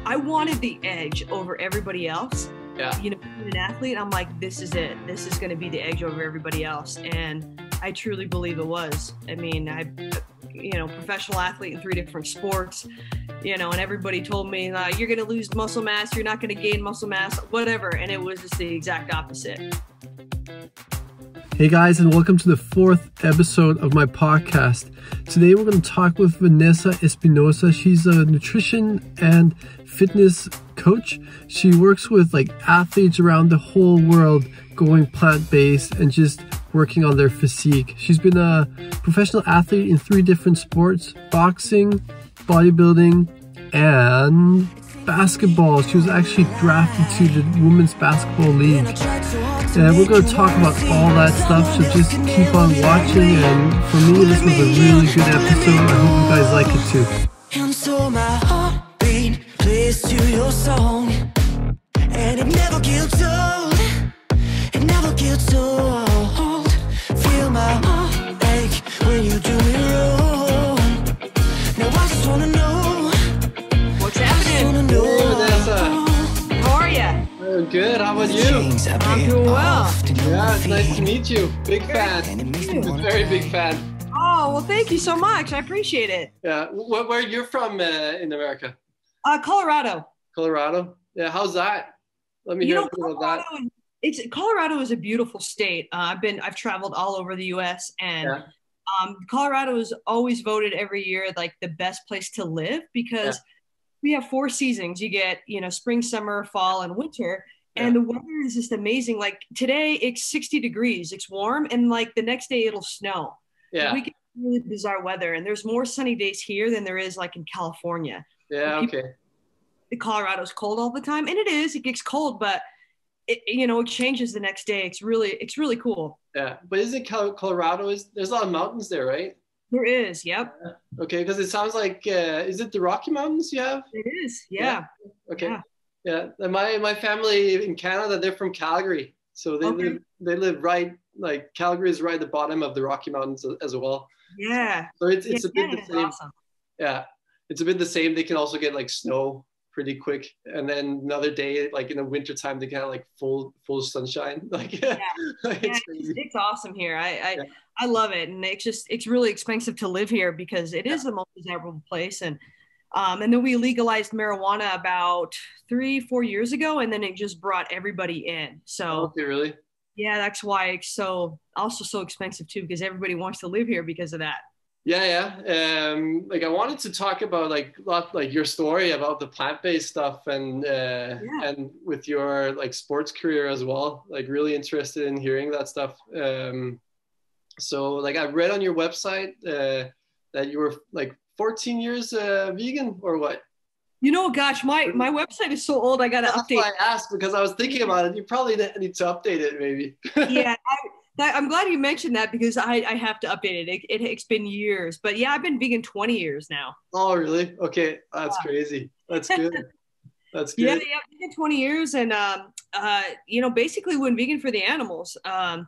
I wanted the edge over everybody else. Yeah. You know, being an athlete, I'm like, this is it. This is going to be the edge over everybody else. And I truly believe it was. I mean, professional athlete in 3 different sports, and everybody told me, you're going to lose muscle mass. You're not going to gain muscle mass, whatever. And it was just the exact opposite. Hey guys, and welcome to the 4th episode of my podcast. Today we're going to talk with Vanessa Espinoza. She's a nutrition and fitness coach. She works with athletes around the whole world going plant-based and just working on their physique. She's been a professional athlete in 3 different sports: boxing, bodybuilding, and basketball. She was actually drafted to the Women's Basketball League. And we're going to talk about all that stuff, so just keep on watching. And for me, this was a really good episode. I hope you guys like it too. And so my heartbeat plays to your song, and it never gets old. It never gets old. Feel my heart ache when you do me wrong. Now I just wanna know what's happening. Hey, Vanessa. How are you? Good. How about you? I'm doing well. Yeah, it's nice to meet you. Big fan. Very big fan. Oh, well, thank you so much. I appreciate it. Yeah. Where you're from in America? Colorado. Colorado? Yeah. How's that? Let me hear about that. Colorado is a beautiful state. I've traveled all over the U.S. and Colorado is always voted every year like the best place to live because we have 4 seasons. You get, spring, summer, fall, and winter. And the weather is just amazing. Like today it's 60 degrees. It's warm. And the next day it'll snow. Yeah. We get really bizarre weather. And there's more sunny days here than there is in California. Yeah. Okay. Colorado's cold all the time. And it gets cold, but it changes the next day. It's really cool. Yeah. But isn't Colorado, there's a lot of mountains there, right? There is. Yep. Okay. Because it sounds like, is it the Rocky Mountains you have? It is. Yeah. Okay. Yeah. My family in Canada, they're from Calgary. So they live right, Calgary is right at the bottom of the Rocky Mountains as well. Yeah. So it's a bit the same. Awesome. Yeah. It's a bit the same. They can also get snow pretty quick. And then another day, in the winter time, they can have full sunshine. It's crazy. It's awesome here. I love it. And it's really expensive to live here because it is the most desirable place. And then we legalized marijuana about 3-4 years ago, and then it just brought everybody in. So okay, really? Yeah, that's why it's so expensive too, because everybody wants to live here because of that. Yeah. I wanted to talk about your story about the plant-based stuff and with your sports career as well. Really interested in hearing that stuff. So I read on your website that you were 14 years vegan or what? Gosh, my website is so old. I got to update. That's why I asked, because I was thinking about it. You probably need to update it maybe. Yeah. I'm glad you mentioned that because I have to update it. It's been years, but yeah, I've been vegan 20 years now. Oh, really? Okay. That's crazy. That's good. That's good. Yeah, vegan 20 years. And, basically went vegan for the animals. I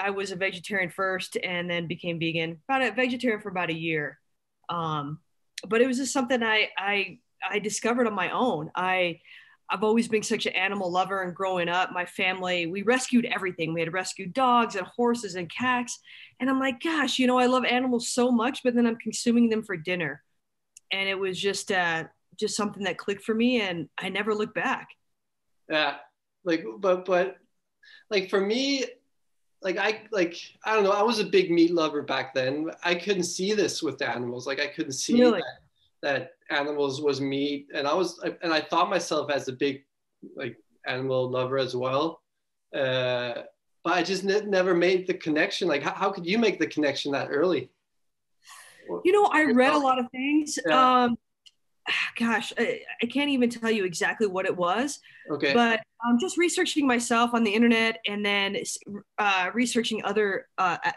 was a vegetarian first and then became vegan, vegetarian for about a year. But it was just something I discovered on my own. I've always been such an animal lover, and growing up, my family, we rescued everything. We had rescued dogs and horses and cats. And I'm like, gosh, I love animals so much, but then I'm consuming them for dinner. And it was just something that clicked for me, and I never looked back. Yeah. But for me, I don't know, I was a big meat lover back then. I couldn't see this with the animals. I couldn't see really? that animals was meat, and I thought myself as a big animal lover as well, but I just never made the connection. How could you make the connection that early? I read a lot of things. Yeah. I can't even tell you exactly what it was. Okay. But just researching myself on the internet, and then researching other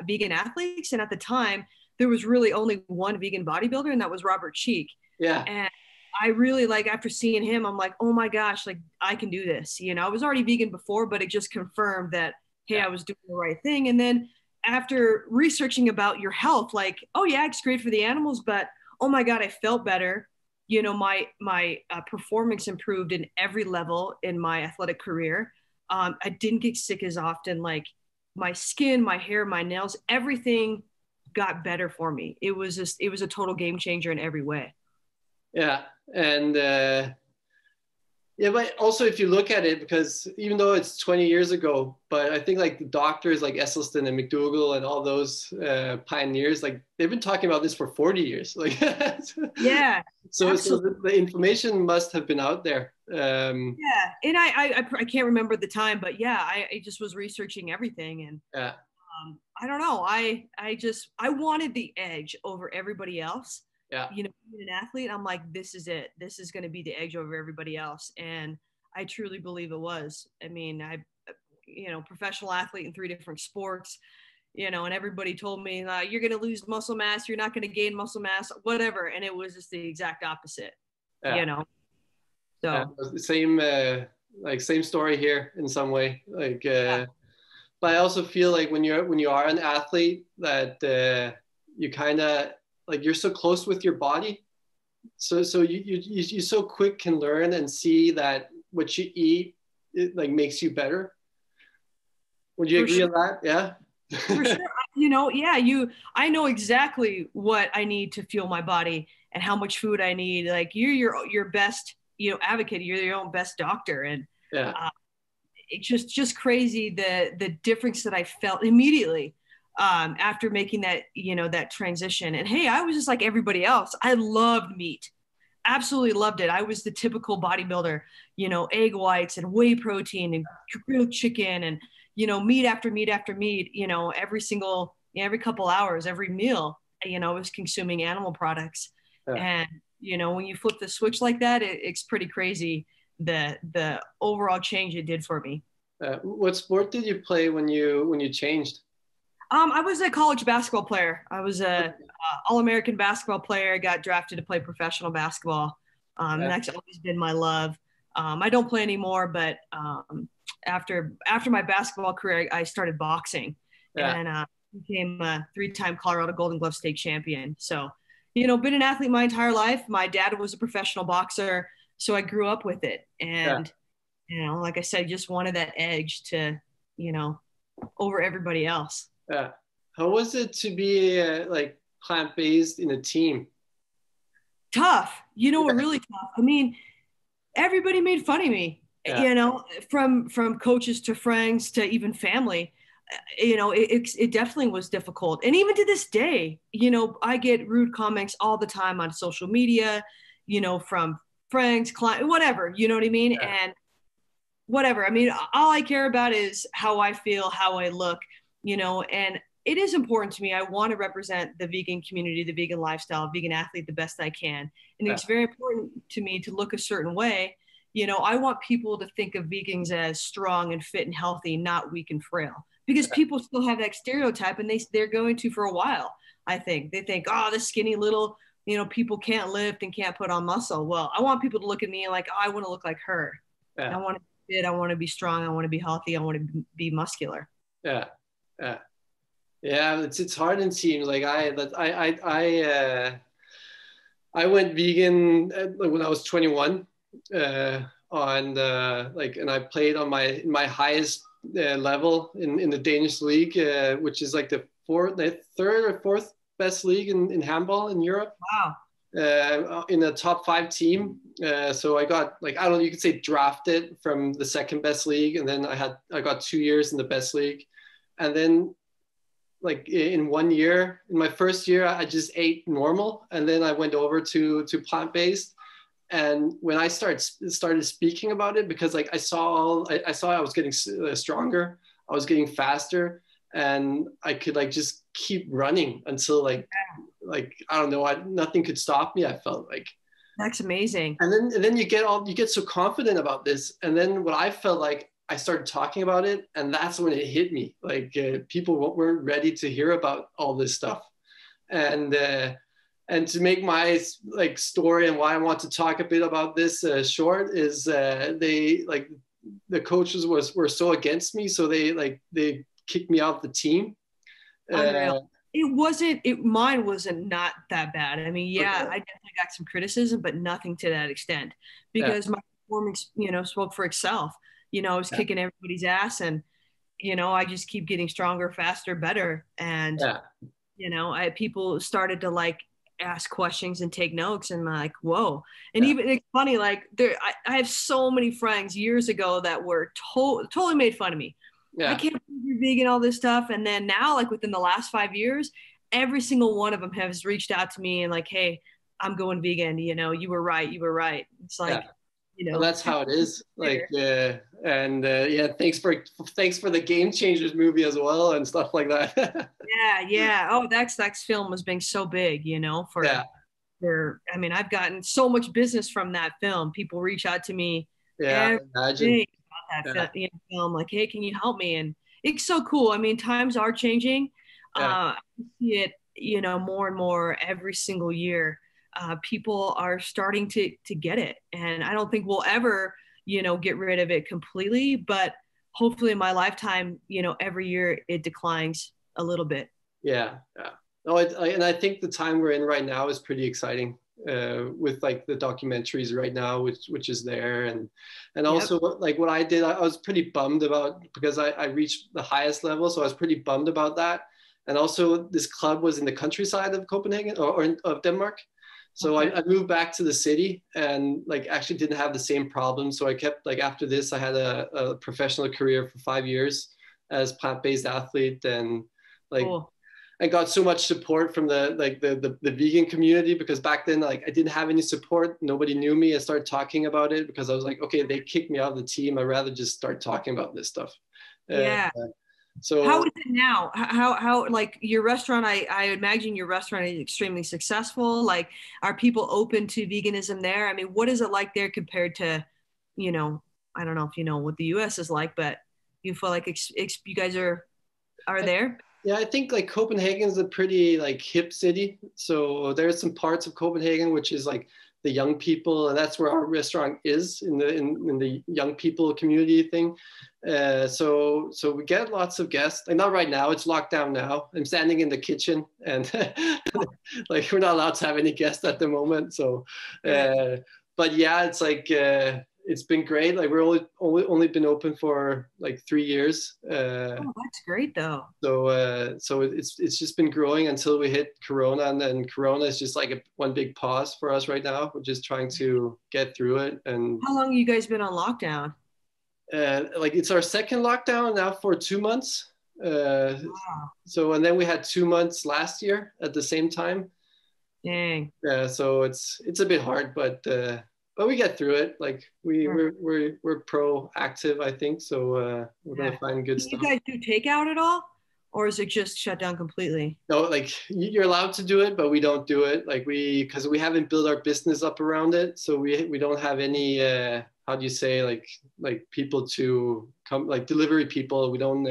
vegan athletes. And at the time, there was really only one vegan bodybuilder, and that was Robert Cheek. Yeah. And I really after seeing him, I'm like, oh my gosh, I can do this. I was already vegan before, but it just confirmed that, hey, I was doing the right thing. And then after researching about your health, oh yeah, it's great for the animals, but oh my God, I felt better. you know, my performance improved in every level in my athletic career. I didn't get sick as often. Like my skin, my hair, my nails, everything got better for me. It was a total game changer in every way. Yeah. And yeah, but also if you look at it, because even though it's 20 years ago, but I think like the doctors like Esselstyn and McDougall and all those pioneers, like they've been talking about this for 40 years. Like, Yeah. so the information must have been out there. Yeah, and I can't remember the time, but yeah, I just was researching everything, and Yeah. I don't know, I wanted the edge over everybody else. Yeah. You know, being an athlete, I'm like, this is it. This is going to be the edge over everybody else, and I truly believe it was. I mean, you know, professional athlete in 3 different sports, you know, and everybody told me you're going to lose muscle mass, you're not going to gain muscle mass, whatever, and it was just the exact opposite. Yeah. You know. So yeah, same story here in some way. Like, but I also feel like when you are an athlete that you kind of like you're so close with your body, so you so quick can learn and see that what you eat it like makes you better. Would you agree on that? Yeah. For sure. You know, yeah, I know exactly what I need to fuel my body and how much food I need. Like you're your best, you know, advocate. You're your own best doctor, and yeah. It's just crazy the difference that I felt immediately after making that, you know, that transition. And hey, I was just like everybody else. I loved meat, absolutely loved it. I was the typical bodybuilder, you know, egg whites and whey protein and grilled chicken and, you know, meat after meat after meat, you know, every couple hours, every meal, you know, I was consuming animal products. Yeah. And, you know, when you flip the switch like that, it's pretty crazy the overall change it did for me. What sport did you play when you changed? I was a college basketball player. I was a All-American basketball player. I got drafted to play professional basketball. And that's always been my love. I don't play anymore, but after my basketball career, I started boxing and became a 3-time Colorado Golden Glove State champion. So, you know, been an athlete my entire life. My dad was a professional boxer, so I grew up with it. And, you know, like I said, just wanted that edge to, you know, over everybody else. Yeah. How was it to be like plant-based in a team? Tough. You know, really tough. I mean, everybody made fun of me, you know, from coaches to friends to even family. You know, it definitely was difficult. And even to this day, you know, I get rude comments all the time on social media, you know, from friends, clients, whatever, you know what I mean? Yeah. And whatever. I mean, all I care about is how I feel, how I look, you know, and it is important to me. I want to represent the vegan community, the vegan lifestyle, vegan athlete the best I can. And it's very important to me to look a certain way. You know, I want people to think of vegans as strong and fit and healthy, not weak and frail, because people still have that stereotype, and they're going to for a while. I think they think, oh, this skinny little, you know, people can't lift and can't put on muscle. Well, I want people to look at me like, oh, I want to look like her. I want to be fit. I want to be strong. I want to be healthy. I want to be muscular. Yeah. It's hard in teams. Like I went vegan when I was 21 and I played on my highest level in the Danish league, which is like the third or fourth best league in handball in Europe. Wow. In the top 5 team. So I got you could say drafted from the second best league. And then I got 2 years in the best league. And then like in 1 year, in my first year, I just ate normal. And then I went over to plant-based. And when I started speaking about it, because like I saw I was getting stronger, I was getting faster, and I could like just keep running until like I don't know, nothing could stop me. I felt like that's amazing. And then you get so confident about this, and then what I felt like, I started talking about it, and that's when it hit me. Like people weren't ready to hear about all this stuff, and to make my like story and why I want to talk a bit about this short is they like the coaches were so against me, so they kicked me out of the team. Mine wasn't not that bad. I mean, yeah, Okay. I definitely got some criticism, but nothing to that extent Yeah. because my performance, spoke for itself. I was Yeah. kicking everybody's ass, and I just keep getting stronger, faster, better. And Yeah. people started to like ask questions and take notes, and I'm like, whoa. And Yeah. even it's funny, like I have so many friends years ago that were totally made fun of me. I Yeah. can't believe you're vegan, all this stuff. And then now, like within the last 5 years, every single one of them has reached out to me and like, hey, I'm going vegan. You were right. You were right. It's Yeah. like, Well, that's how it is. Like, later. and yeah, thanks for the Game Changers movie as well and stuff like that. Yeah. Oh, that film was being so big, Yeah. I mean, I've gotten so much business from that film. People reach out to me Yeah. every Imagine. day about Yeah. that film, like, hey, can you help me? And it's so cool. I mean, times are changing. Yeah. I see it, more and more every single year. People are starting to get it, and I don't think we'll ever, get rid of it completely. But hopefully, in my lifetime, every year it declines a little bit. Yeah. Yeah. No, and I think the time we're in right now is pretty exciting with like the documentaries right now, which is there, and also like what I did, I was pretty bummed about because I reached the highest level, so I was pretty bummed about that. And also, this club was in the countryside of Copenhagen or of Denmark, so I moved back to the city and like actually didn't have the same problem. So I kept like after this, I had a professional career for 5 years as plant-based athlete and like. Cool. I got so much support from the vegan community because back then like I didn't have any support. Nobody knew me. I started talking about it because I was like, okay, they kicked me out of the team. I'd rather just start talking about this stuff. Yeah. So how is it now? How like your restaurant? I imagine your restaurant is extremely successful. Like, are people open to veganism there? I mean, what is it like there compared to, I don't know if you know what the U.S. is like, but you feel like you guys are there? Yeah, I think like Copenhagen is a pretty like hip city. So there's some parts of Copenhagen which is like the young people, and that's where our restaurant is in the young people community thing. So we get lots of guests. Like not right now, it's locked down now. I'm standing in the kitchen, and like we're not allowed to have any guests at the moment. So, but yeah, it's like. It's been great. Like we're only been open for like 3 years. That's great though. So it's just been growing until we hit Corona, and then Corona is just like one big pause for us right now. We're just trying to get through it. And how long have you guys been on lockdown? Like it's our second lockdown now for 2 months. Wow. So and then we had 2 months last year at the same time. Dang. So it's a bit hard, but we get through it. Like we're proactive, I think. So we're gonna find good stuff. You guys do takeout at all, or is it just shut down completely? No, like you're allowed to do it, but we don't do it. Like because we haven't built our business up around it, so we don't have any. How do you say like people to come, like delivery people? We don't.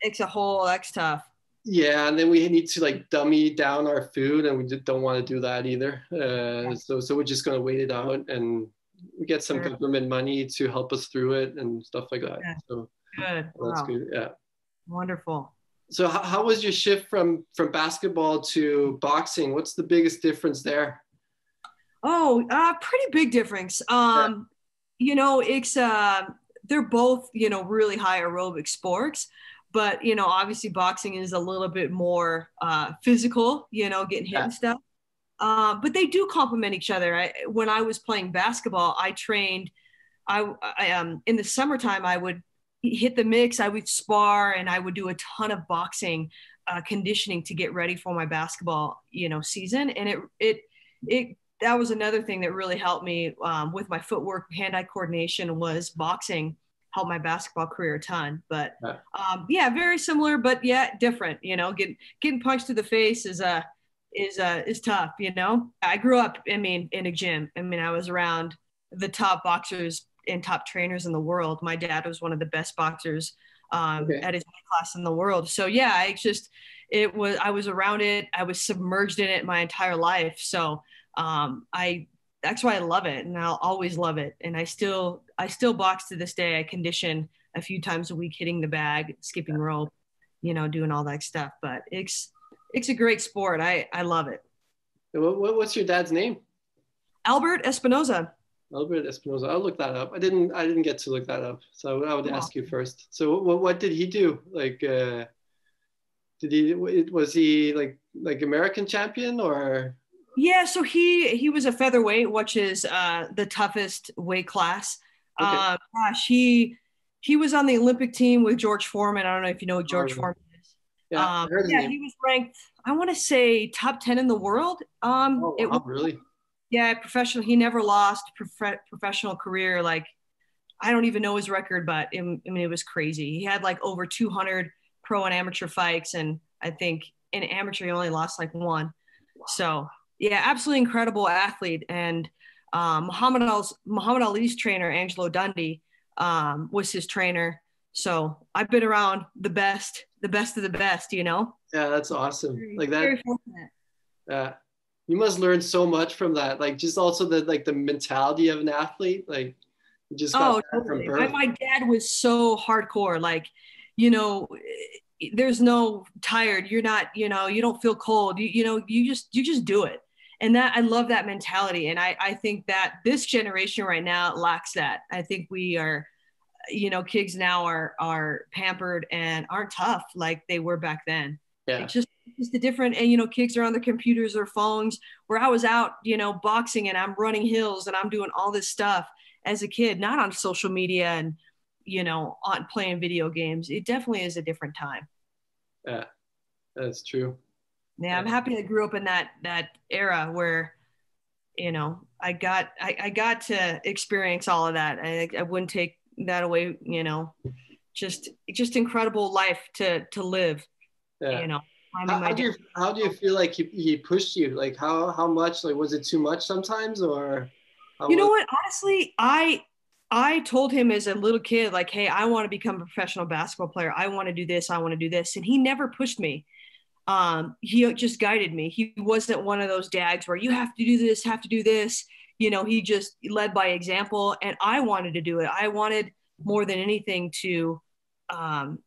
It's a whole X tough. Yeah, and then we need to like dummy down our food, and we just don't want to do that either. So we're just gonna wait it out, and we get some government money to help us through it and stuff like that. Yeah. So good. That's good. Yeah. Wonderful. So how was your shift from basketball to boxing? What's the biggest difference there? Oh, pretty big difference. It's they're both really high aerobic sports. But, obviously boxing is a little bit more physical, getting hit and stuff. But they do complement each other. When I was playing basketball, I trained, in the summertime, I would hit the mix, I would spar, and I would do a ton of boxing conditioning to get ready for my basketball, season. And that was another thing that really helped me with my footwork, hand-eye coordination was boxing. Helped my basketball career a ton, but very similar, but different. Getting punched to the face is tough. I grew up, in a gym. I was around the top boxers and top trainers in the world. My dad was one of the best boxers at his class in the world. So I was around it. I was submerged in it my entire life. So that's why I love it, and I'll always love it. And I still box to this day. I condition a few times a week, hitting the bag, skipping rope, doing all that stuff. But it's it's a great sport. I love it. What's your dad's name? Albert Espinoza. Albert Espinoza. I'll look that up. I didn't get to look that up, so I would ask you first. So what did he do? Like, was he like American champion or? Yeah, so he was a featherweight, which is the toughest weight class. Okay. Gosh, he was on the Olympic team with George Foreman. I don't know if you know who George Foreman is. Yeah, I heard his name. He was ranked, I want to say, top 10 in the world. Oh, wow, really? Yeah, professional. He never lost professional career. Like, I don't even know his record, but I mean, it was crazy. He had like over 200 pro and amateur fights, and I think in amateur he only lost like one. Wow. So yeah, absolutely incredible athlete. And Muhammad Ali's trainer, Angelo Dundee, was his trainer. So I've been around the best of the best, you know? Yeah, that's awesome. Like that. Very fortunate. Yeah. You must learn so much from that. Like just also the mentality of an athlete. Like you just got that totally. from birth. My dad was so hardcore. Like, you know, there's no tired. You're not, you know, you don't feel cold. You just do it. And that, I love that mentality. And I think that this generation right now lacks that. I think we are, you know, kids now are pampered and aren't tough like they were back then. Yeah. It's just the different, and, you know, kids are on their computers or phones, where I was out, you know, boxing and I'm running hills and I'm doing all this stuff as a kid, not on social media and, you know, on playing video games. It definitely is a different time. Yeah, that's true. Yeah, I'm happy I grew up in that era where, you know, I got to experience all of that. I wouldn't take that away, you know, just incredible life to live. Yeah. You know, how do you feel like he pushed you? Like how much? Like was it too much sometimes, or? You know what? Honestly, I told him as a little kid, like, hey, I want to become a professional basketball player. I want to do this. I want to do this, and he never pushed me. He just guided me. He wasn't one of those dads where you have to do this, have to do this. You know, he just led by example, and I wanted to do it. I wanted more than anything to,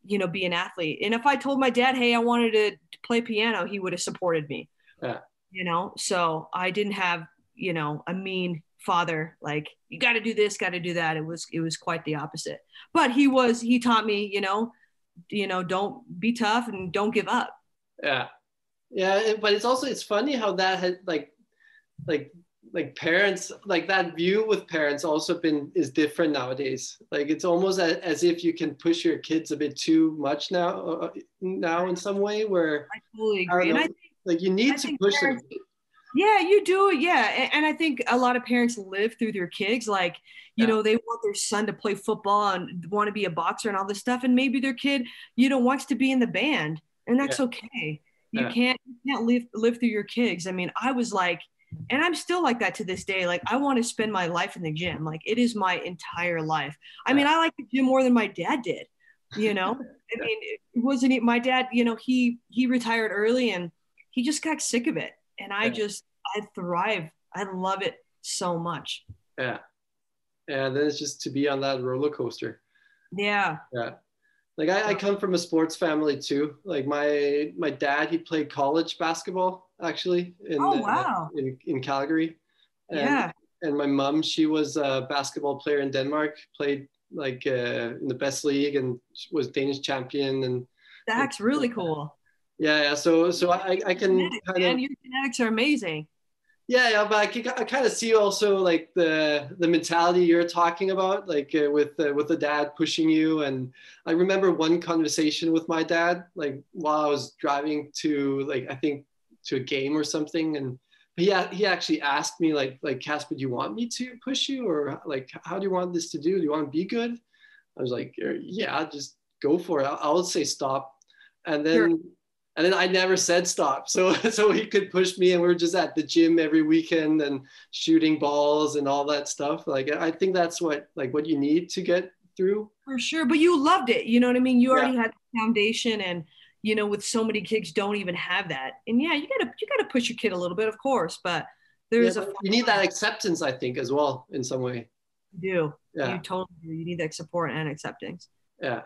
you know, be an athlete. And if I told my dad, hey, I wanted to play piano, he would have supported me. Yeah. You know, so I didn't have, you know, a mean father, like, you got to do this, got to do that. It was quite the opposite. But he taught me, you know, don't be tough and don't give up. Yeah. Yeah. But it's funny how that had like parents, like that view with parents also is different nowadays. Like it's almost as if you can push your kids a bit too much now in some way, where I totally agree. And I think, like you need to push them. Yeah, you do. Yeah. And I think a lot of parents live through their kids. Like, you know, they want their son to play football and want to be a boxer and all this stuff. And maybe their kid, you know, wants to be in the band, and that's okay. You can't live through your kids. I mean, I was like, and I'm still like that to this day. Like, I want to spend my life in the gym. Like, it is my entire life. I mean, I like the gym more than my dad did, you know? I mean, it wasn't my dad, you know, he retired early and he just got sick of it. And I thrive. I love it so much. Yeah. Yeah. Then it's just to be on that roller coaster. Yeah. Yeah. Like I come from a sports family too. Like my dad, he played college basketball actually in Calgary. And my mom, she was a basketball player in Denmark, played like in the best league and was Danish champion. And that's really cool. Yeah. So I can your genetics are amazing. Yeah, but I kind of see also like the mentality you're talking about, like with the dad pushing you. And I remember one conversation with my dad, like while I was driving to like, I think to a game or something. And he actually asked me like Casper, do you want me to push you, or like, how do you want this to do? Do you want to be good? I was like, yeah, just go for it. I would say stop. And then, sure. And then I never said stop. So he could push me, and we were just at the gym every weekend and shooting balls and all that stuff. Like, I think that's what you need to get through. For sure. But you loved it. You know what I mean? You already had the foundation, and, you know, with so many kids don't even have that. And yeah, you gotta push your kid a little bit, of course, but there's you need that acceptance, I think, as well, in some way. You do. Yeah. You totally do. You need that support and acceptance. Yeah.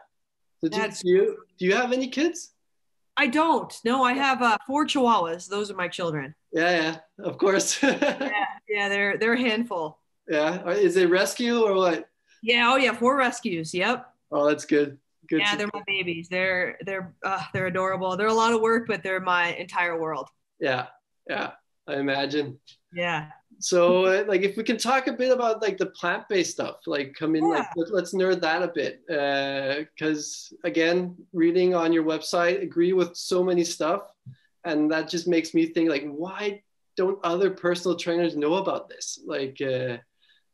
So do you have any kids? I don't. No, I have 4 Chihuahuas. Those are my children. Yeah, of course. Yeah, they're a handful. Yeah, is it rescue or what? Yeah, oh yeah, 4 rescues. Yep. Oh, that's good. Good. Yeah, they're my babies. They're adorable. They're a lot of work, but they're my entire world. Yeah, yeah, I imagine. Yeah. So like if we can talk a bit about like the plant-based stuff, like come in, like let's nerd that a bit. Because again, reading on your website, agree with so many stuff. And that just makes me think like, why don't other personal trainers know about this? Like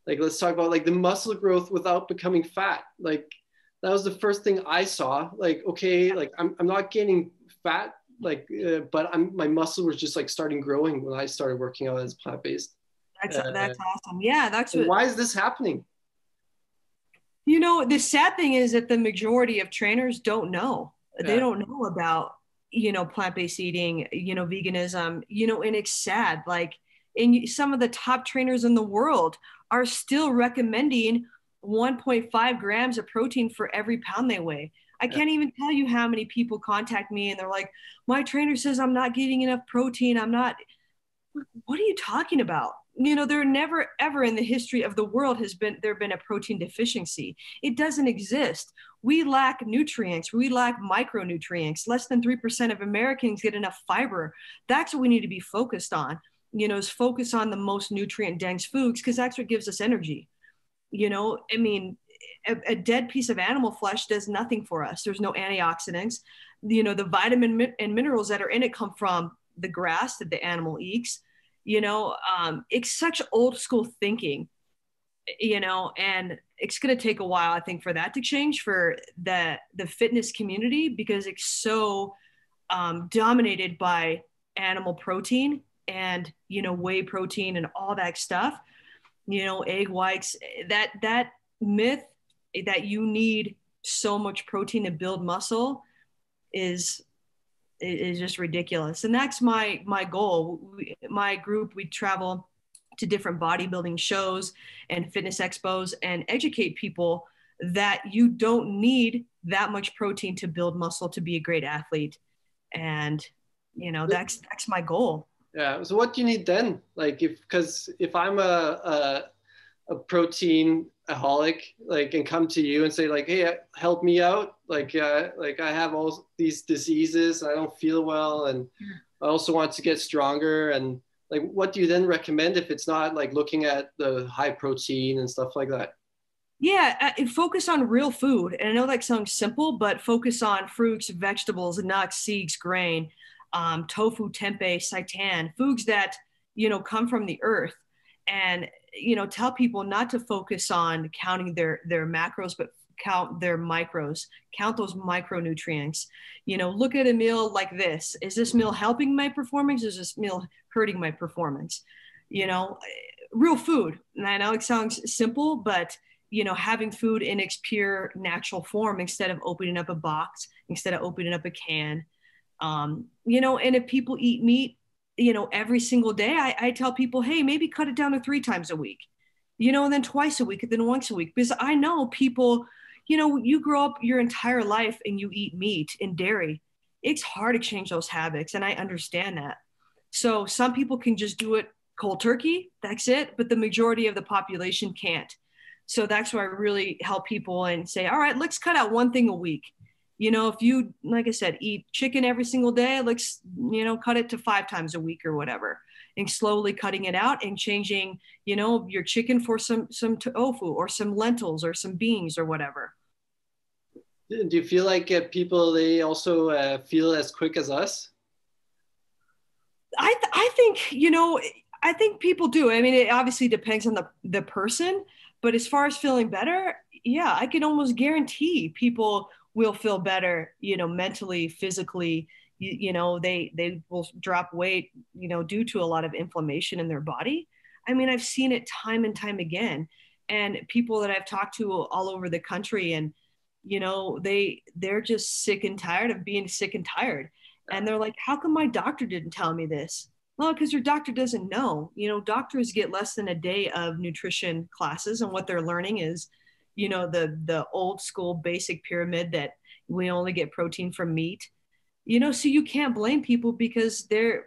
let's talk about like the muscle growth without becoming fat. Like that was the first thing I saw. Like, okay, like I'm not gaining fat, like, but my muscle was just like starting growing when I started working out as plant-based. That's awesome. Yeah, that's what. Why is this happening? You know, the sad thing is that the majority of trainers don't know. Yeah. They don't know about, you know, plant-based eating, you know, veganism, you know, and it's sad. Like, and some of the top trainers in the world are still recommending 1.5 grams of protein for every pound they weigh. I can't even tell you how many people contact me and they're like, my trainer says I'm not getting enough protein. I'm not. What are you talking about? You know, there never ever in the history of the world has been a protein deficiency. It doesn't exist. We lack nutrients. We lack micronutrients. Less than 3% of Americans get enough fiber. That's what we need to be focused on, you know, is focus on the most nutrient dense foods, because that's what gives us energy. You know, I mean, a dead piece of animal flesh does nothing for us. There's no antioxidants. You know, the vitamin and minerals that are in it come from the grass that the animal eats. You know, it's such old school thinking, you know, and it's going to take a while, I think, for that to change for the fitness community, because it's so dominated by animal protein and, you know, whey protein and all that stuff, you know, egg whites, that myth that you need so much protein to build muscle is just ridiculous. And that's my goal. My group, we travel to different bodybuilding shows and fitness expos and educate people that you don't need that much protein to build muscle to be a great athlete. And, you know, that's my goal. Yeah. So what do you need then? Like because if I'm a protein aholic, like, and come to you and say like, hey, help me out. Like I have all these diseases, I don't feel well, and I also want to get stronger. And like, what do you then recommend if it's not like looking at the high protein and stuff like that? Yeah, focus on real food. And I know that sounds simple, but focus on fruits, vegetables, nuts, seeds, grain, tofu, tempeh, seitan, foods that, you know, come from the earth. And, you know, tell people not to focus on counting their macros, but count their micros, count those micronutrients. You know, look at a meal like this. Is this meal helping my performance? Is this meal hurting my performance? You know, real food. And I know it sounds simple, but, you know, having food in its pure natural form instead of opening up a box, instead of opening up a can. You know, and if people eat meat, you know, every single day, I tell people, hey, maybe cut it down to 3 times a week, you know, and then twice a week, and then once a week. Because I know people, you know, you grow up your entire life and you eat meat and dairy. It's hard to change those habits. And I understand that. So some people can just do it cold turkey. That's it. But the majority of the population can't. So that's why I really help people and say, all right, let's cut out one thing a week. You know, if you, like I said, eat chicken every single day, let's, you know, cut it to 5 times a week or whatever, and slowly cutting it out and changing, you know, your chicken for some tofu or some lentils or some beans or whatever. Do you feel like people, they also feel as quick as us? I think, you know, I think people do. I mean, it obviously depends on the person, but as far as feeling better, yeah, I can almost guarantee people will feel better, you know, mentally, physically, you know, they will drop weight, you know, due to a lot of inflammation in their body. I mean, I've seen it time and time again. And people that I've talked to all over the country, and, you know, they're just sick and tired of being sick and tired. And they're like, how come my doctor didn't tell me this? Well, because your doctor doesn't know. You know, doctors get less than a day of nutrition classes, and what they're learning is, you know, the old school basic pyramid that we only get protein from meat. so you can't blame people because they're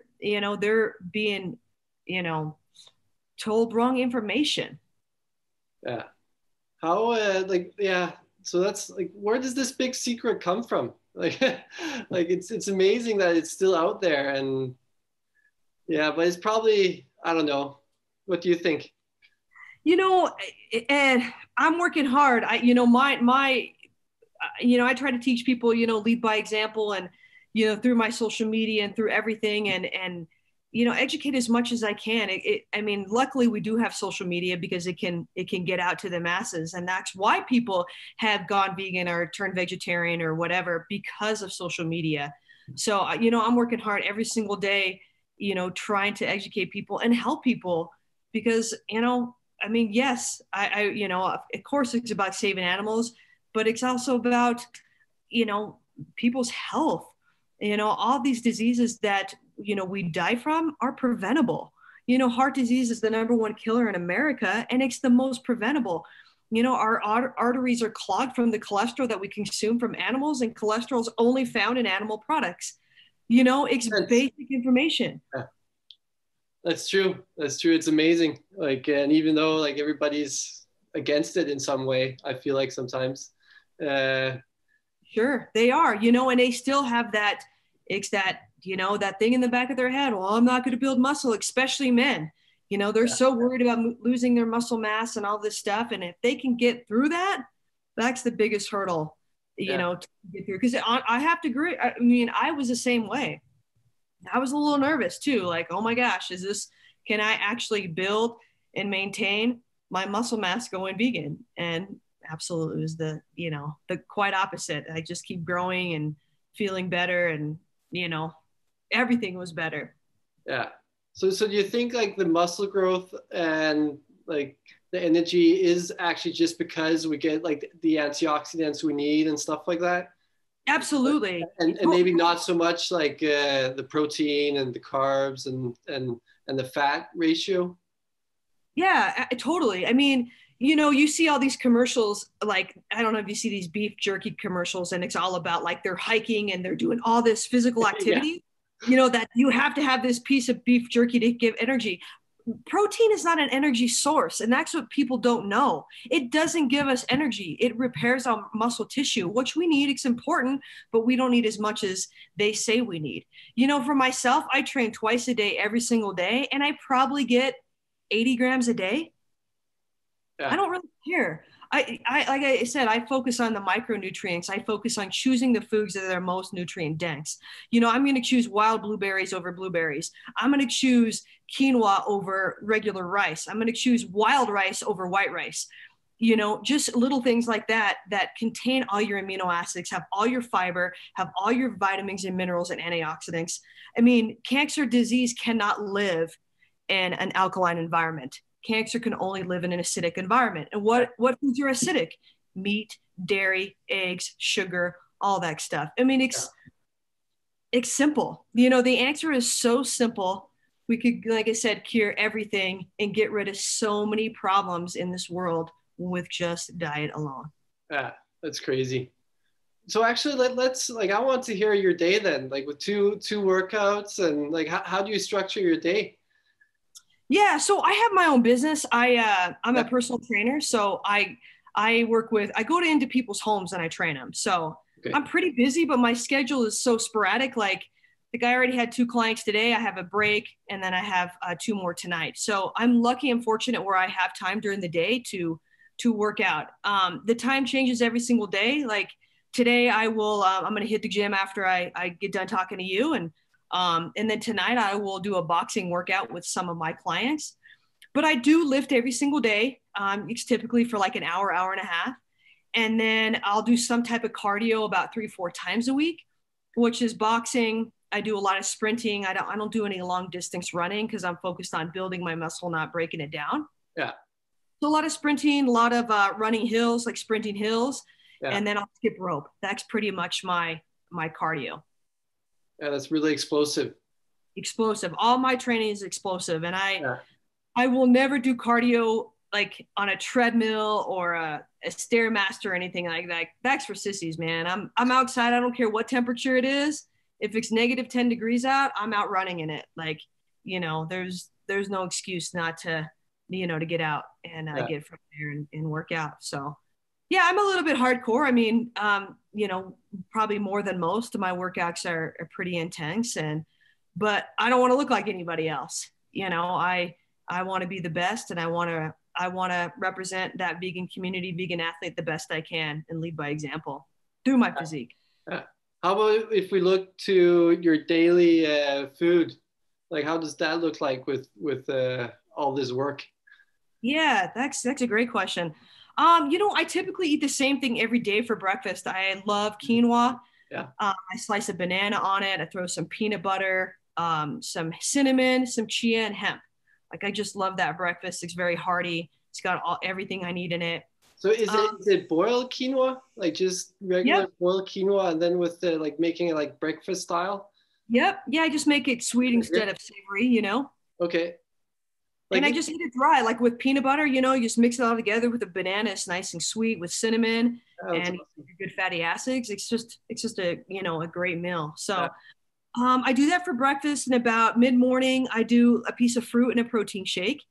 being, told wrong information. Yeah. How, yeah. So that's like, where does this big secret come from? Like, like it's amazing that it's still out there, and yeah, but it's probably, I don't know. What do you think? And I'm working hard. I try to teach people, lead by example, and, through my social media and through everything, and, educate as much as I can. I mean, luckily we do have social media because it can get out to the masses. And that's why people have gone vegan or turned vegetarian or whatever, because of social media. So, I'm working hard every single day, trying to educate people and help people because, I mean, yes, of course it's about saving animals, but it's also about, people's health. All these diseases that, we die from are preventable. Heart disease is the #1 killer in America, and it's the most preventable. Our arteries are clogged from the cholesterol that we consume from animals, and cholesterol is only found in animal products. It's basic information. Yeah. That's true. That's true. It's amazing. Like, and even though like everybody's against it in some way, I feel like sometimes. Sure, they are, and they still have that, it's that, that thing in the back of their head. Well, I'm not going to build muscle, especially men. They're so worried about losing their muscle mass and all this stuff. And if they can get through that, that's the biggest hurdle, to get through. Because I have to agree. I mean, I was the same way. I was a little nervous too. Like, oh my gosh, can I actually build and maintain my muscle mass going vegan? And absolutely, it was the quite opposite. I just keep growing and feeling better, and everything was better. Yeah. So do you think like the muscle growth and like the energy is actually just because we get like the antioxidants we need and stuff like that? Absolutely. And maybe not so much like the protein and the carbs and the fat ratio? Yeah, totally. I mean, you see all these commercials, like, I don't know if you see these beef jerky commercials, and it's all about like they're hiking and they're doing all this physical activity, that you have to have this piece of beef jerky to give energy. Protein is not an energy source, and that's what people don't know. It doesn't give us energy. It repairs our muscle tissue, which we need. It's important, but we don't need as much as they say we need. For myself, I train twice a day, every single day, and I probably get 80 grams a day. Yeah. I don't really care. I like I said, I focus on the micronutrients. I focus on choosing the foods that are most nutrient dense. I'm going to choose wild blueberries over blueberries. I'm going to choose quinoa over regular rice. I'm going to choose wild rice over white rice. Just little things like that contain all your amino acids, have all your fiber, have all your vitamins and minerals and antioxidants. I mean, cancer disease cannot live in an alkaline environment. Cancer can only live in an acidic environment. And what foods are acidic? Meat, dairy, eggs, sugar, all that stuff. I mean, it's simple. The answer is so simple. We could, like I said, cure everything and get rid of so many problems in this world with just diet alone. Yeah, that's crazy. So actually, let's like, I want to hear your day then, like with two workouts, and like, how do you structure your day? Yeah, so I have my own business. I'm a personal trainer, so I go into people's homes and I train them. So okay. I'm pretty busy, but my schedule is so sporadic. Like I already had 2 clients today. I have a break, and then I have 2 more tonight. So I'm lucky and fortunate where I have time during the day to work out. The time changes every single day. Like today, I'm going to hit the gym after I get done talking to you, and then tonight I will do a boxing workout with some of my clients. But I do lift every single day. It's typically for like an hour, hour and a half. And then I'll do some type of cardio about 3-4 times a week, which is boxing. I do a lot of sprinting. I don't do any long distance running because I'm focused on building my muscle, not breaking it down. Yeah. So a lot of sprinting, a lot of running hills, like sprinting hills. Yeah. And then I'll skip rope. That's pretty much my cardio. Yeah, that's really explosive. Explosive. All my training is explosive. And I will never do cardio like on a treadmill or a Stairmaster or anything like that. That's for sissies, man. I'm outside. I don't care what temperature it is. If it's negative 10 degrees out, I'm out running in it. Like, there's no excuse not to, to get out and get from there and work out. So yeah, I'm a little bit hardcore. I mean, probably more than most of my workouts are pretty intense, but I don't want to look like anybody else. I want to be the best, and I want to represent that vegan community, vegan athlete the best I can, and lead by example through my physique. How about if we look to your daily food? Like, how does that look like with all this work? Yeah, that's a great question. I typically eat the same thing every day for breakfast. I love quinoa. Yeah. I slice a banana on it. I throw some peanut butter, some cinnamon, some chia, and hemp. Like, I just love that breakfast. It's very hearty. It's got everything I need in it. So is it boiled quinoa? Like just regular boiled quinoa, and then with the making it like breakfast style? Yep. Yeah, I just make it sweet instead of savory, Okay. And I just eat it dry, like with peanut butter, you just mix it all together with a banana. It's nice and sweet with cinnamon and good fatty acids. It's just a, a great meal. So I do that for breakfast, and about mid-morning, I do a piece of fruit and a protein shake.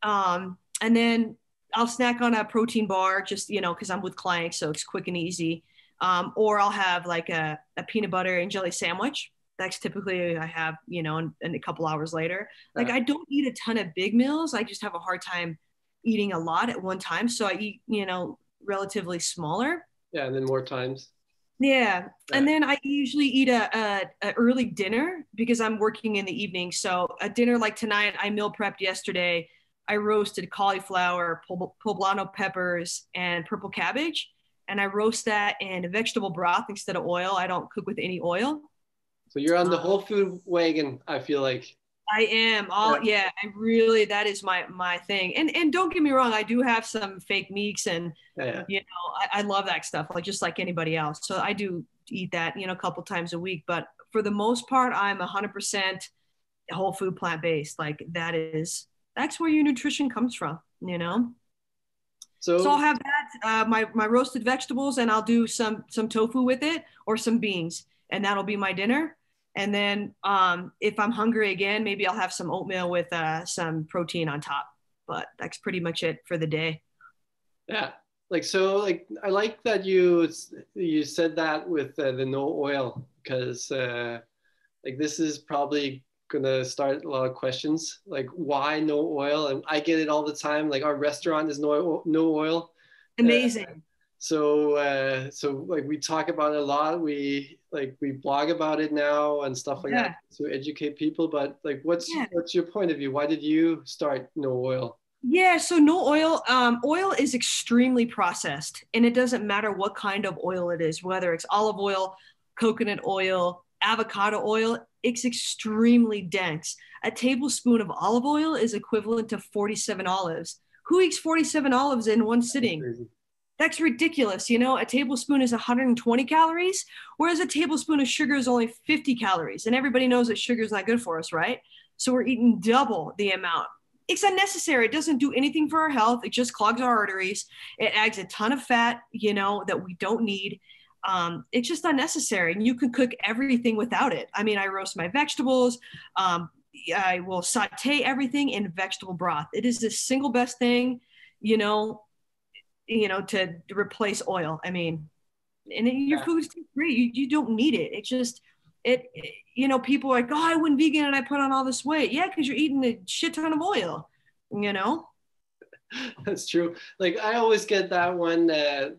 And then I'll snack on a protein bar, just, because I'm with clients, so it's quick and easy. Or I'll have like a peanut butter and jelly sandwich. That's typically I have, and a couple hours later. Like, I don't eat a ton of big meals. I just have a hard time eating a lot at one time. So I eat, relatively smaller. Yeah, and then more times. Yeah. And then I usually eat a early dinner because I'm working in the evening. So a dinner like tonight, I meal prepped yesterday. I roasted cauliflower, poblano peppers, and purple cabbage. And I roast that in a vegetable broth instead of oil. I don't cook with any oil. So you're on the whole food wagon, I feel like. I am. That is my thing. And don't get me wrong, I do have some fake meats, and I love that stuff, just like anybody else. So I do eat that, a couple times a week. But for the most part, I'm 100% whole food, plant-based. Like, that's where your nutrition comes from, So I'll have that, my roasted vegetables, and I'll do some tofu with it, or some beans, and that'll be my dinner. And then if I'm hungry again, maybe I'll have some oatmeal with some protein on top. But that's pretty much it for the day. Yeah. I like that you said that with the no oil, because this is probably gonna start a lot of questions, like why no oil? And I get it all the time. Like, our restaurant is no oil. Amazing. So we talk about it a lot. We blog about it now and stuff like that to educate people. But what's your point of view? Why did you start no oil? Yeah, so no oil. Oil is extremely processed, and it doesn't matter what kind of oil it is, whether it's olive oil, coconut oil, avocado oil. It's extremely dense. A tablespoon of olive oil is equivalent to 47 olives. Who eats 47 olives in one sitting? That's ridiculous. A tablespoon is 120 calories, whereas a tablespoon of sugar is only 50 calories. And everybody knows that sugar is not good for us, right? So we're eating double the amount. It's unnecessary. It doesn't do anything for our health. It just clogs our arteries. It adds a ton of fat, that we don't need. It's just unnecessary. And you can cook everything without it. I mean, I roast my vegetables. I will saute everything in vegetable broth. It is the single best thing, to replace oil. I mean, and your food's great. You don't need it. It's just, people are like, oh, I went vegan and I put on all this weight. Yeah, because you're eating a shit ton of oil, That's true. Like, I always get that one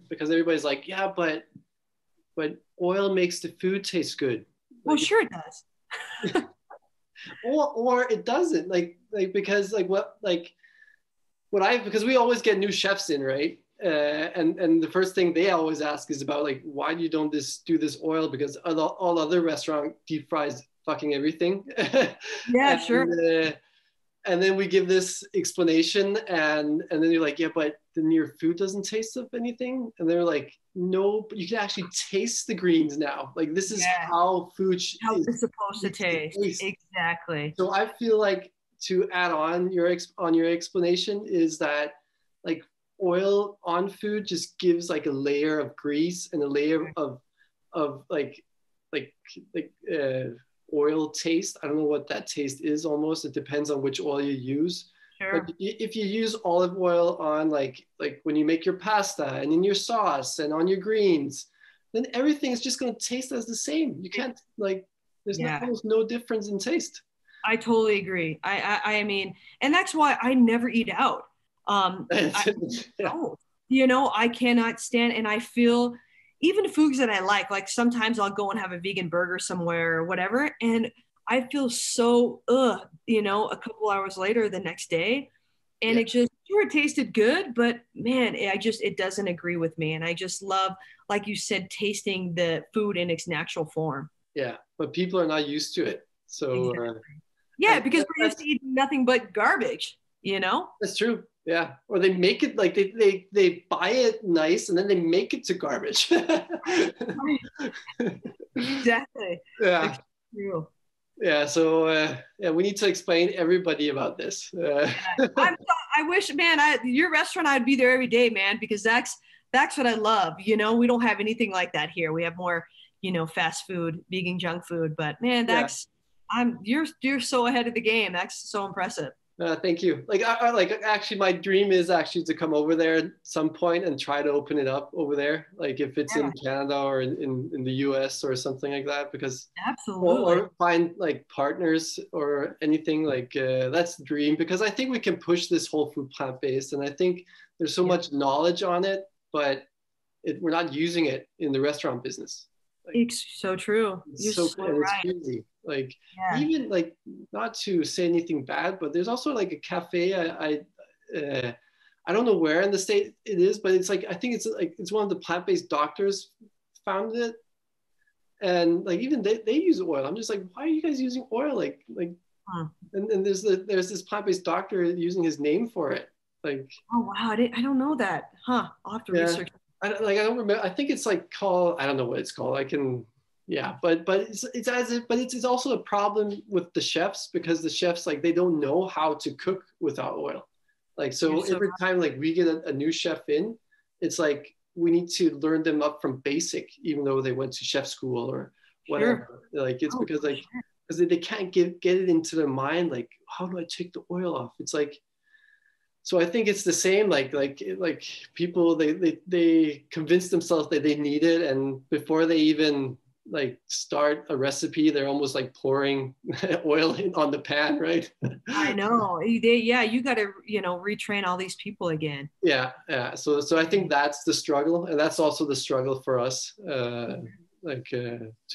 because everybody's like, yeah, but oil makes the food taste good. Well, sure it does. or it doesn't. Because we always get new chefs in, right? And the first thing they always ask is about why you don't do this oil, because all other restaurant deep fries fucking everything. Yeah, sure. And then we give this explanation, and then you're like, yeah, but then your food doesn't taste of anything. And they're like, no, but you can actually taste the greens now. This is how food it's supposed to taste. Exactly. So I feel like, to add on your explanation, is that oil on food just gives a layer of grease and a layer of like oil taste. I don't know what that taste is almost. It depends on which oil you use. Sure. But if you use olive oil on like when you make your pasta and in your sauce and on your greens, then everything is just going to taste as the same. You can't there's almost no difference in taste. I totally agree. I mean, and that's why I never eat out. You know, I cannot stand, and I feel even foods that I like sometimes I'll go and have a vegan burger somewhere or whatever, and I feel so, you know, a couple hours later the next day, and it just, sure, it tasted good, but man, it doesn't agree with me. And I just love, like you said, tasting the food in its natural form. Yeah, but people are not used to it. So, yeah, because we're used to eating nothing but garbage, you know? That's true. Yeah. Or they make it like they buy it nice and then they make it to garbage. Exactly. Yeah. It's true. Yeah. So we need to explain everybody about this. I wish, man, your restaurant, I'd be there every day, man, because that's what I love. You know, we don't have anything like that here. We have more, you know, fast food, vegan junk food, but man, you're so ahead of the game. That's so impressive. Thank you. Actually, my dream is actually to come over there at some point and try to open it up over there. Like if it's in Canada or in the US or something like that, because absolutely, or find like partners or anything like that's the dream, because I think we can push this whole food plant-based, and I think there's so much knowledge on it, but we're not using it in the restaurant business. It's so true. You're so right. It's crazy. Like even like, not to say anything bad, but there's also like a cafe. I don't know where in the state it is, but it's like, I think it's one of the plant-based doctors founded it, and like even they use oil. I'm just like, why are you guys using oil? And there's this plant-based doctor using his name for it. Like, oh wow, I don't know that, huh? I'll have to research. I don't remember. I think it's like called, I don't know what it's called. But it's also a problem with the chefs, because the chefs, like, they don't know how to cook without oil. Like, so every time like we get a new chef in, it's like we need to learn them up from basic, even though they went to chef school or whatever. Sure. Like it's because they can't get it into their mind, like, how do I take the oil off? It's like, so I think it's the same, like people, they convince themselves that they need it, and before they even like start a recipe, they're almost like pouring oil on the pan, right? I know. You got to, you know, retrain all these people again. Yeah. So I think that's the struggle, and that's also the struggle for us, to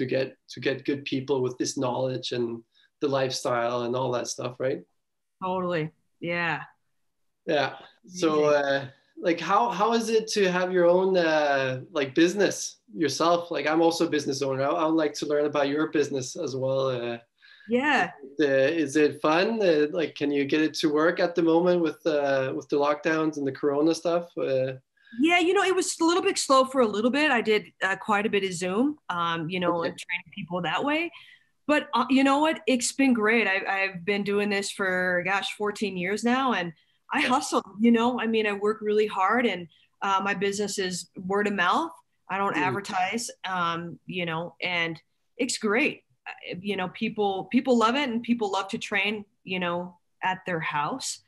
get good people with this knowledge and the lifestyle and all that stuff, right? Totally. Yeah. Yeah. So like how is it to have your own like business yourself? Like, I'm also a business owner. I would like to learn about your business as well. Yeah. Is it fun? Like, can you get it to work at the moment with the lockdowns and the Corona stuff? Yeah, you know, it was a little bit slow for a little bit. I did quite a bit of Zoom, you know, and training people that way. But you know what? It's been great. I've been doing this for, 14 years now, and I hustle, you know, I mean, I work really hard, and my business is word of mouth. I don't advertise, you know, and it's great. You know, people love it, and people love to train, you know, at their house.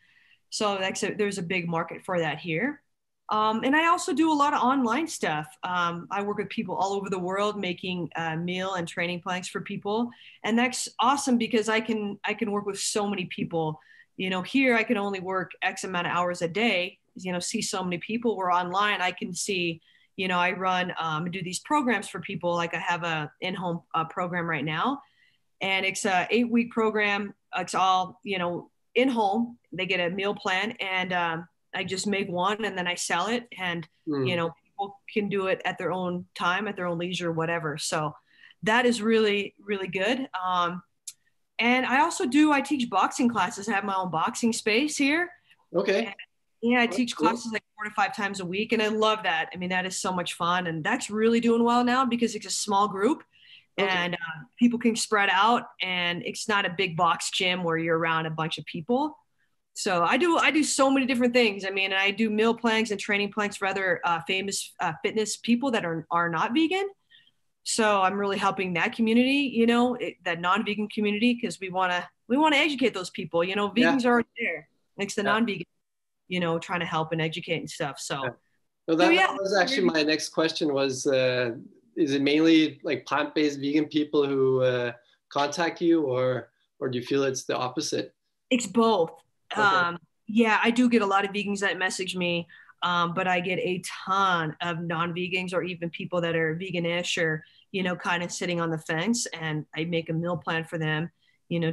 So there's a big market for that here. And I also do a lot of online stuff. I work with people all over the world making meal and training plans for people. And that's awesome, because I can work with so many people. You know, here I can only work X amount of hours a day, you know, see so many people. Where online I can see, you know, I run, do these programs for people. Like I have a in-home program right now, and it's a 8-week program. It's all, you know, in-home. They get a meal plan, and I just make one and then I sell it, and, you know, people can do it at their own time, at their own leisure, whatever. So that is really, really good. And I teach boxing classes. I have my own boxing space here. Okay. And, yeah, I teach classes like 4 to 5 times a week, and I love that. I mean, that is so much fun, and that's really doing well now because it's a small group, and people can spread out, and it's not a big box gym where you're around a bunch of people. So I do so many different things. I mean, I do meal plans and training plans for other famous fitness people that are not vegan. So I'm really helping that community, that non-vegan community, because we want to educate those people. Yeah. Vegans are already there. It's the Yeah. non-vegan, trying to help and educate and stuff. Yeah. So, No, so that yeah. was actually my next question was, is it mainly like plant-based vegan people who contact you, or do you feel it's the opposite? It's both. Okay. Yeah, I do get a lot of vegans that message me, but I get a ton of non-vegans or even people that are veganish or, kind of sitting on the fence, and I make a meal plan for them,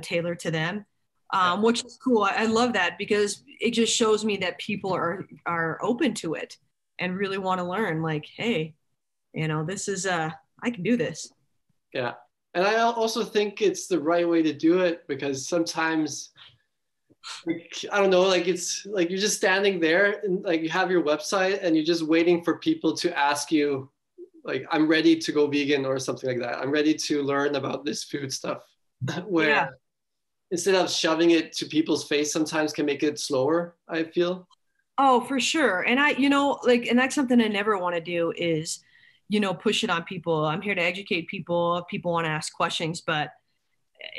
tailored to them, Yeah. which is cool. I love that because it just shows me that people are open to it and really want to learn. Like, hey, this is I can do this. Yeah. And I also think it's the right way to do it, because sometimes, like, I don't know, like it's like you're just standing there and like you have your website and you're just waiting for people to ask you, like, I'm ready to go vegan or something like that. I'm ready to learn about this food stuff. Where Yeah. instead of shoving it to people's face, sometimes can make it slower, I feel. Oh, for sure. And and that's something I never want to do is, push it on people. I'm here to educate people if people want to ask questions, but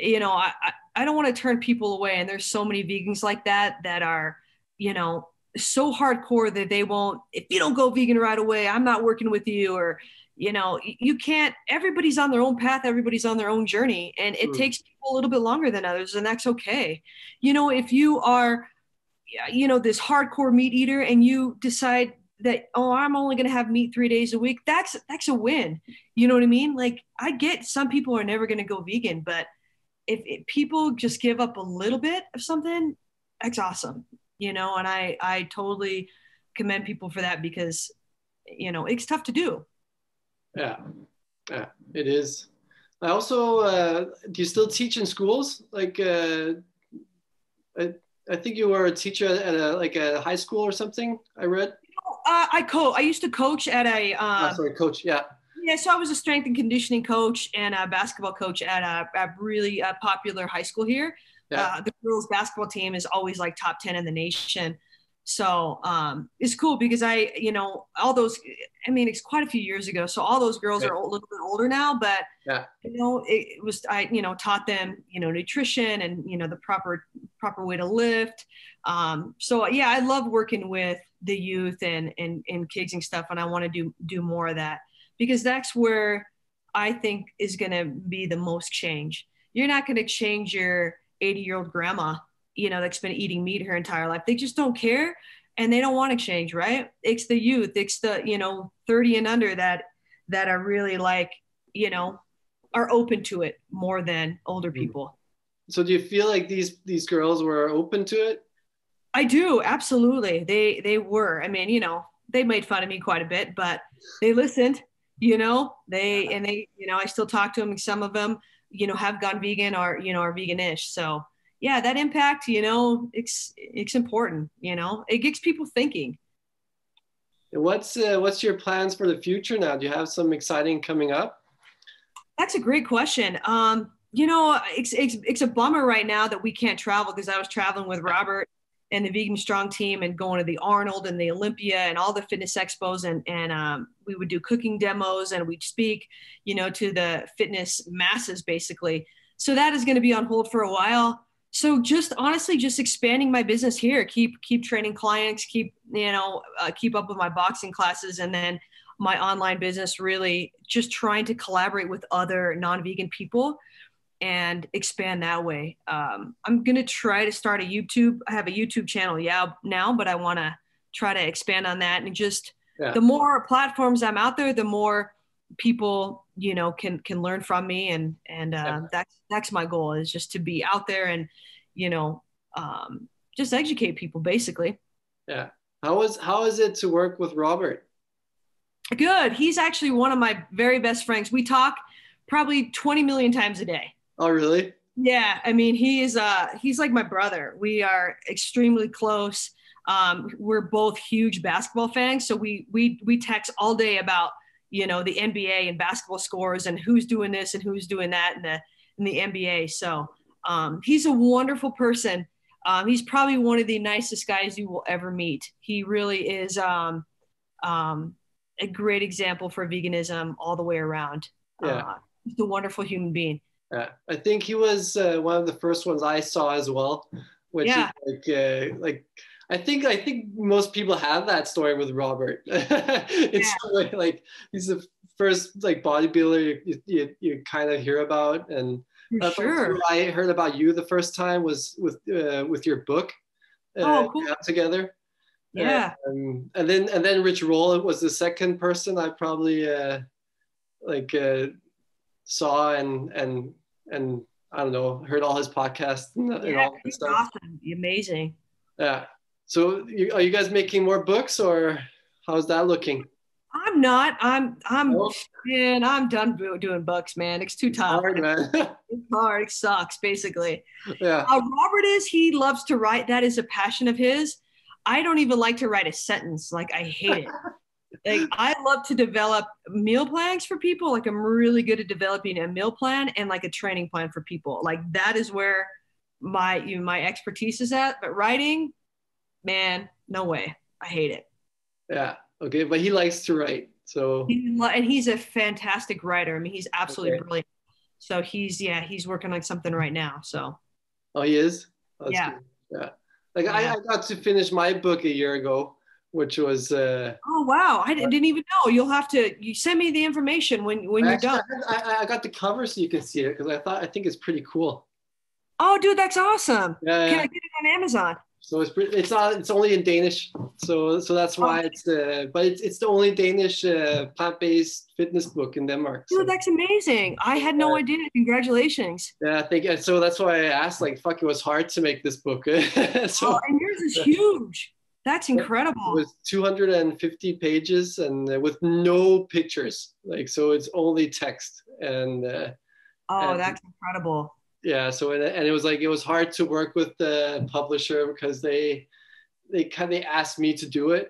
I don't want to turn people away. And there's so many vegans like that are, so hardcore that they won't, if you don't go vegan right away, I'm not working with you. Or, you can't, everybody's on their own path. Everybody's on their own journey. And it takes people a little bit longer than others. And that's okay. If you are, this hardcore meat eater and you decide that, oh, I'm only going to have meat 3 days a week, that's a win. You know what I mean? Like, I get some people are never going to go vegan, but if people just give up a little bit of something, that's awesome. And I totally commend people for that, because, it's tough to do. Yeah. Yeah, it is. I also, do you still teach in schools? Like, I think you were a teacher at a high school or something, I read. I used to coach at a Sorry, coach. Yeah. Yeah, so I was a strength and conditioning coach and a basketball coach at a really popular high school here. Yeah. The girls basketball team is always like top 10 in the nation. So it's cool because all those, it's quite a few years ago. So all those girls are a little bit older now, but yeah, it was, I taught them, nutrition and, the proper way to lift. So yeah, I love working with the youth and kids and stuff. And I want to do more of that, because that's where I think is going to be the most change. You're not going to change your 80-year-old grandma, that's been eating meat her entire life. They just don't care and they don't want to change, right? It's the youth, it's the, 30 and under that are really like, are open to it more than older people. So do you feel like these girls were open to it? I do, absolutely. They were. They made fun of me quite a bit, but they listened. I still talk to them. Some of them, have gone vegan or are veganish. So yeah, that impact, it's important. It gets people thinking. And what's your plans for the future now? Do you have some exciting coming up? That's a great question. It's a bummer right now that we can't travel, because I was traveling with Robert and the Vegan Strong team and going to the Arnold and the Olympia and all the fitness expos. And we would do cooking demos and we'd speak, to the fitness masses basically. So that is going to be on hold for a while. So just honestly, just expanding my business here, keep training clients, keep up with my boxing classes. And then my online business, really just trying to collaborate with other non-vegan people and expand that way. I'm going to try to start a YouTube. I have a YouTube channel now, but I want to try to expand on that. And just the more platforms I'm out there, the more people, can learn from me. And that's my goal, is just to be out there and, just educate people basically. Yeah. How is it to work with Robert? Good. He's actually one of my very best friends. We talk probably 20 million times a day. Oh, really? Yeah. He's like my brother. We are extremely close. We're both huge basketball fans. So we text all day about, the NBA and basketball scores and who's doing this and who's doing that in the NBA. So he's a wonderful person. He's probably one of the nicest guys you will ever meet. He really is a great example for veganism all the way around. He's a wonderful human being. Yeah, I think he was one of the first ones I saw as well, which is like I think most people have that story with Robert. It's like he's the first like bodybuilder you kind of hear about, and sure. I heard about you the first time was with your book. Cool. Together. Yeah. And then Rich Roll was the second person I probably saw and I don't know, heard all his podcasts and all that stuff. Awesome. Amazing. Yeah. So are you guys making more books, or how's that looking? I'm not. I'm done doing books, man. It's too tough. It's hard, man. It's hard. It sucks, basically. Yeah. Robert he loves to write. That is a passion of his. I don't even like to write a sentence. Like, I hate it. Like, I love to develop meal plans for people. Like, I'm really good at developing a meal plan and like a training plan for people. Like, that is where my expertise is at. But writing, man, no way. I hate it. Yeah. Okay. But he likes to write. So. And he's a fantastic writer. I mean, he's absolutely brilliant. So he's working on something right now. So. Oh, he is? That's good. Yeah. Like I got to finish my book a year ago, which was. Oh wow! I didn't even know. You send me the information when you're done. I got the cover so you can see it, because I think it's pretty cool. Oh, dude, that's awesome! Yeah, Can I get it on Amazon? So it's only in Danish, so that's why it's the only Danish plant-based fitness book in Denmark. Dude, that's amazing! I had no idea. Congratulations! Yeah, I think so. That's why I asked. Like, fuck, it was hard to make this book. And yours is huge. That's incredible. It was 250 pages and with no pictures. Like, so it's only text and. That's incredible. Yeah, so and it was hard to work with the publisher, because they kind of asked me to do it,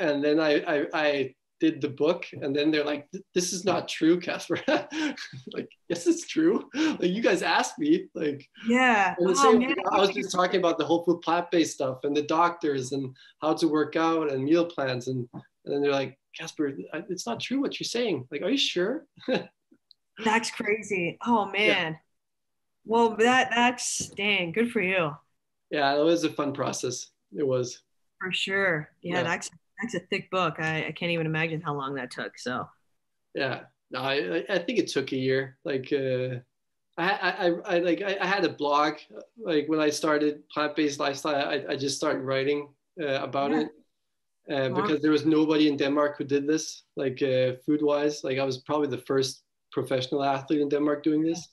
and then I did the book, and then they're like, "This is not true, Casper." Like, yes, it's true. Like, you guys asked me. Like, yeah. I was just talking about the whole food plant-based stuff and the doctors and how to work out and meal plans, and then they're like, "Casper, it's not true what you're saying." Like, are you sure? That's crazy. Oh man. Yeah. Well, that's dang good for you. Yeah, it was a fun process. It was. For sure. Yeah. That's a thick book. I can't even imagine how long that took. So. Yeah. No, I think it took a year. Like, I had a blog. Like, when I started Plant-Based Lifestyle, I just started writing about it. Because there was nobody in Denmark who did this, like food-wise. Like, I was probably the first professional athlete in Denmark doing this.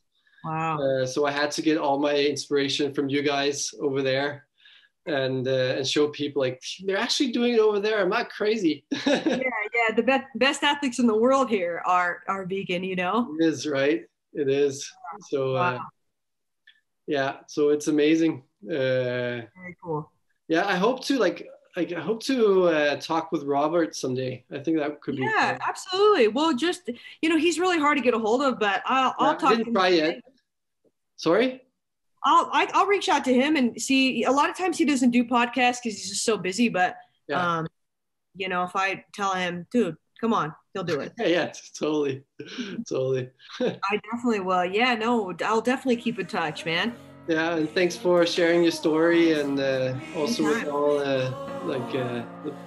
Wow. So I had to get all my inspiration from you guys over there, and show people, like, they're actually doing it over there. I'm not crazy. Yeah. The best athletes in the world here are vegan, you know? It is, right? It is. So, yeah, so it's amazing. Very cool. Yeah, I hope to talk with Robert someday. I think that could be fun. Absolutely. Well, just, he's really hard to get a hold of, but I'll talk to him. I didn't try yet. Sorry? I'll reach out to him and see. A lot of times he doesn't do podcasts because he's just so busy, but if I tell him, dude, come on, he'll do it. Yeah, totally. I definitely will. Yeah, no, I'll definitely keep in touch, man. Yeah, and thanks for sharing your story, and also with all the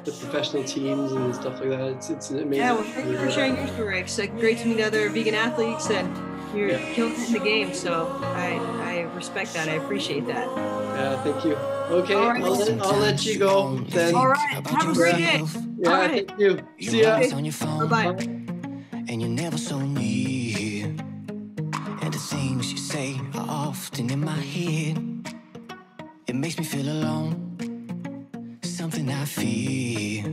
professional teams and stuff like that. It's amazing. Yeah, well, thank you for sharing your story. It's great to meet other vegan athletes, and you're killing it in the game. So I respect that. I appreciate that. Yeah, thank you. Okay, right. I'll let you go then. All right, have a great day. Yeah, all right. Thank you. See ya. Bye-bye. And you're never so near. And the things you say are often in my head. It makes me feel alone, something I fear.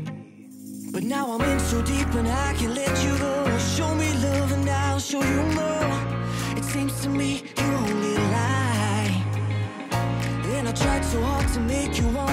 But now I'm in so deep and I can let you go. Show me love and I'll show you more. It seems to me you only lie, and I tried so hard to make you want